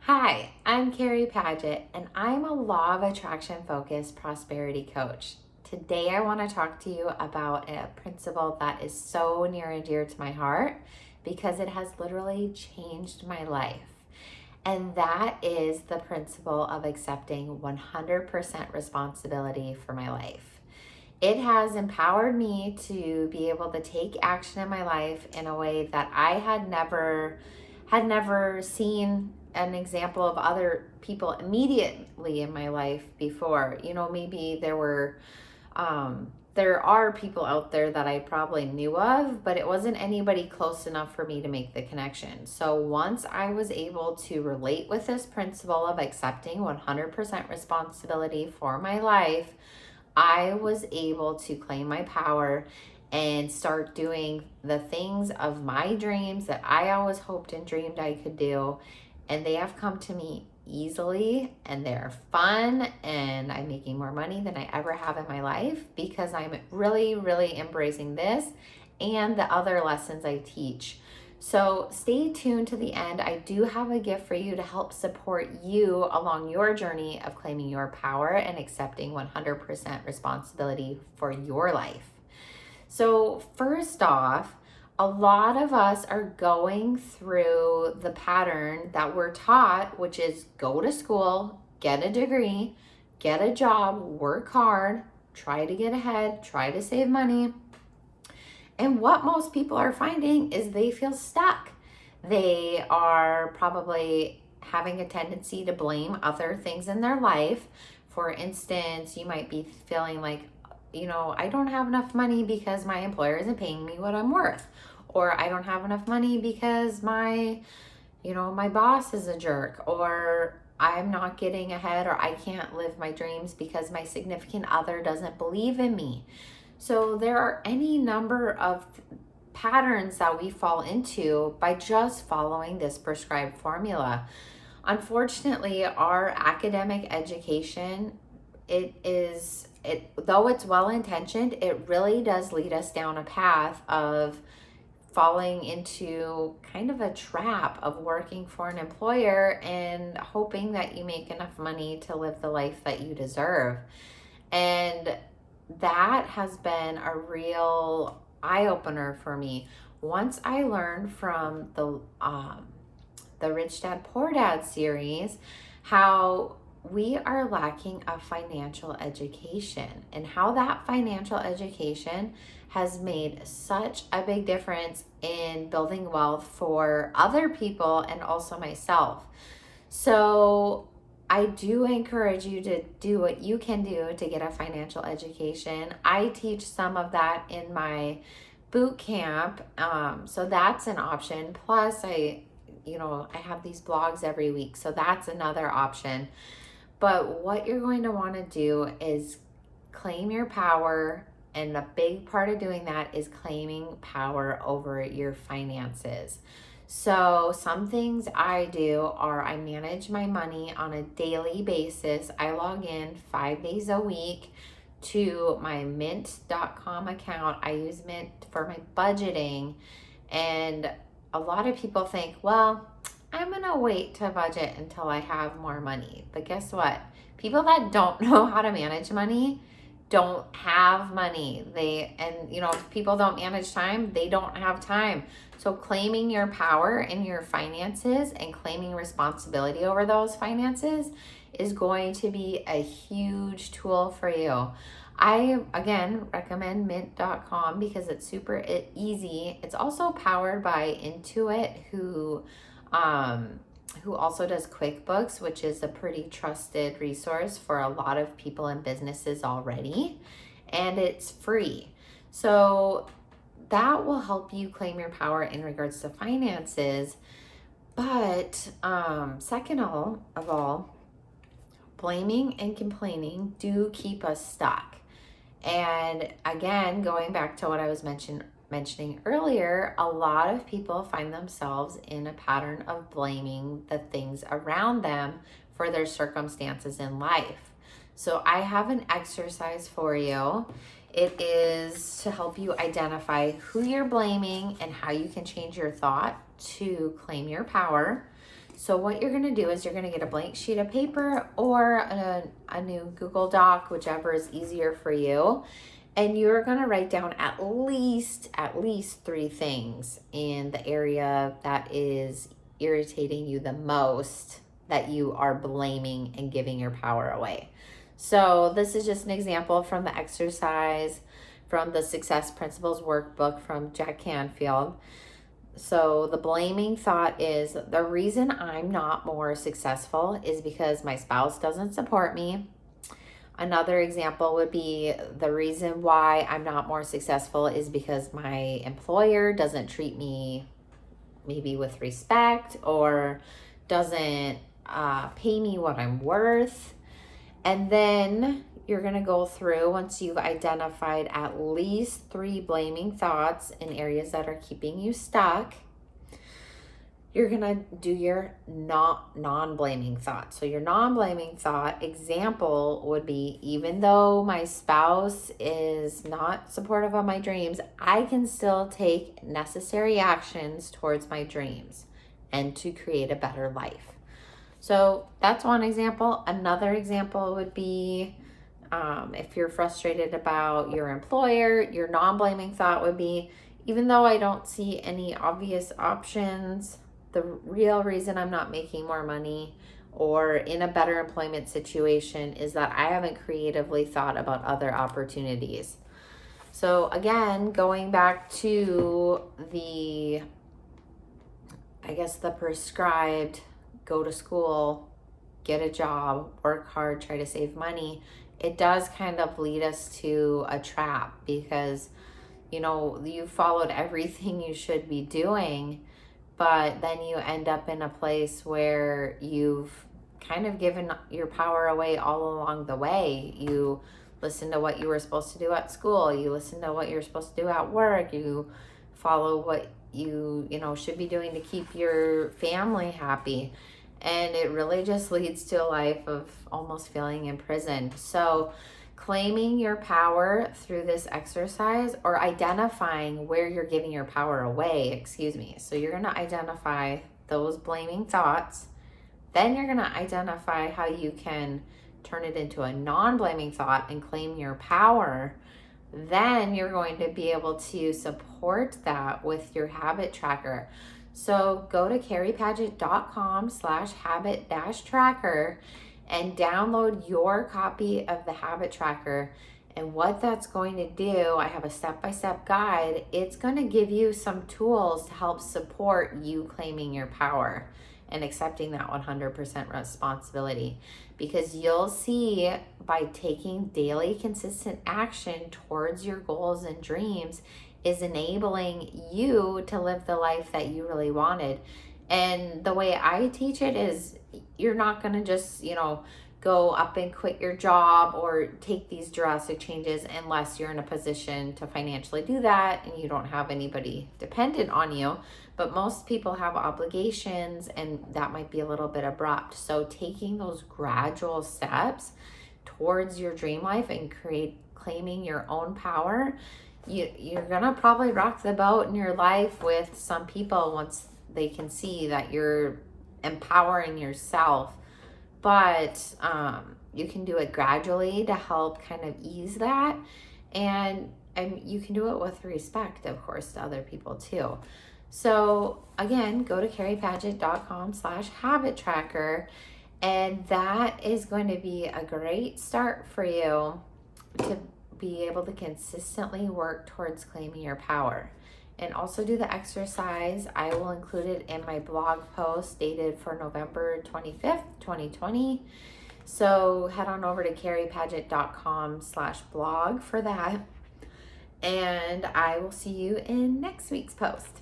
Hi, I'm Carrie Paget, and I'm a law of attraction focused prosperity coach. Today, I want to talk to you about a principle that is so near and dear to my heart because it has literally changed my life. And that is the principle of accepting 100% responsibility for my life. It has empowered me to be able to take action in my life in a way that I had never seen an example of other people immediately in my life before. Maybe there are people out there that I probably knew of, but it wasn't anybody close enough for me to make the connection. So once I was able to relate with this principle of accepting 100% responsibility for my life, I was able to claim my power and start doing the things of my dreams that I always hoped and dreamed I could do. And they have come to me easily, and they're fun, and I'm making more money than I ever have in my life because I'm really, really embracing this and the other lessons I teach. So stay tuned to the end. I do have a gift for you to help support you along your journey of claiming your power and accepting 100% responsibility for your life. So first off, a lot of us are going through the pattern that we're taught, which is go to school, get a degree, get a job, work hard, try to get ahead, try to save money. And what most people are finding is they feel stuck. They are probably having a tendency to blame other things in their life. For instance, you might be feeling like, I don't have enough money because my employer isn't paying me what I'm worth. Or I don't have enough money because my boss is a jerk. Or I'm not getting ahead, or I can't live my dreams because my significant other doesn't believe in me. So there are any number of patterns that we fall into by just following this prescribed formula. Unfortunately, our academic education, though it's well intentioned, it really does lead us down a path of falling into kind of a trap of working for an employer and hoping that you make enough money to live the life that you deserve. And that has been a real eye-opener for me. Once I learned from the Rich Dad Poor Dad series how we are lacking a financial education and how that financial education has made such a big difference in building wealth for other people and also myself. So I do encourage you to do what you can do to get a financial education. I teach some of that in my boot camp. So that's an option. Plus I have these blogs every week. So that's another option. But what you're going to want to do is claim your power. And a big part of doing that is claiming power over your finances. So some things I do are I manage my money on a daily basis. I log in 5 days a week to my mint.com account. I use Mint for my budgeting. And a lot of people think, well, I'm going to wait to budget until I have more money. But guess what? People that don't know how to manage money don't have money. If people don't manage time, they don't have time. So claiming your power in your finances and claiming responsibility over those finances is going to be a huge tool for you. I, again, recommend mint.com because it's super easy. It's also powered by Intuit, who also does QuickBooks, which is a pretty trusted resource for a lot of people and businesses already, and it's free. So that will help you claim your power in regards to finances. But second of all, blaming and complaining do keep us stuck. And again, going back to what I was mentioning earlier, a lot of people find themselves in a pattern of blaming the things around them for their circumstances in life. So I have an exercise for you. It is to help you identify who you're blaming and how you can change your thought to claim your power. So what you're going to do is you're going to get a blank sheet of paper or a new Google Doc, whichever is easier for you. And you're going to write down at least 3 things in the area that is irritating you the most, that you are blaming and giving your power away. So this is just an example from the exercise from the Success Principles workbook from Jack Canfield. So the blaming thought is, the reason I'm not more successful is because my spouse doesn't support me. Another example would be, the reason why I'm not more successful is because my employer doesn't treat me maybe with respect, or doesn't pay me what I'm worth. And then you're going to go through, once you've identified at least 3 blaming thoughts in areas that are keeping you stuck, you're going to do your non-blaming thought. So your non-blaming thought example would be, even though my spouse is not supportive of my dreams, I can still take necessary actions towards my dreams and to create a better life. So that's one example. Another example would be, if you're frustrated about your employer, your non-blaming thought would be, even though I don't see any obvious options, the real reason I'm not making more money or in a better employment situation is that I haven't creatively thought about other opportunities. So again, going back to the prescribed, go to school, get a job, work hard, try to save money, it does kind of lead us to a trap, because you followed everything you should be doing, but then you end up in a place where you've kind of given your power away all along the way. You listen to what you were supposed to do at school, you listen to what you're supposed to do at work, you follow what you should be doing to keep your family happy. And it really just leads to a life of almost feeling imprisoned. So claiming your power through this exercise, or identifying where you're giving your power away, So you're going to identify those blaming thoughts. Then you're going to identify how you can turn it into a non-blaming thought and claim your power. Then you're going to be able to support that with your habit tracker. So go to carriepadgett.com/habit-tracker and download your copy of the habit tracker. And what that's going to do, I have a step-by-step guide. It's going to give you some tools to help support you claiming your power and accepting that 100% responsibility. Because you'll see, by taking daily consistent action towards your goals and dreams, is enabling you to live the life that you really wanted. And the way I teach it is, you're not going to just, go up and quit your job or take these drastic changes unless you're in a position to financially do that and you don't have anybody dependent on you. But most people have obligations, and that might be a little bit abrupt. So taking those gradual steps towards your dream life and claiming your own power, you're gonna probably rock the boat in your life with some people once they can see that you're empowering yourself. But you can do it gradually to help kind of ease that, and you can do it with respect, of course, to other people too. So again, go to carriepadgett.com/habit-tracker, and that is going to be a great start for you to be able to consistently work towards claiming your power. And also do the exercise. I will include it in my blog post dated for November 25th, 2020. So head on over to carriepadgett.com/blog for that. And I will see you in next week's post.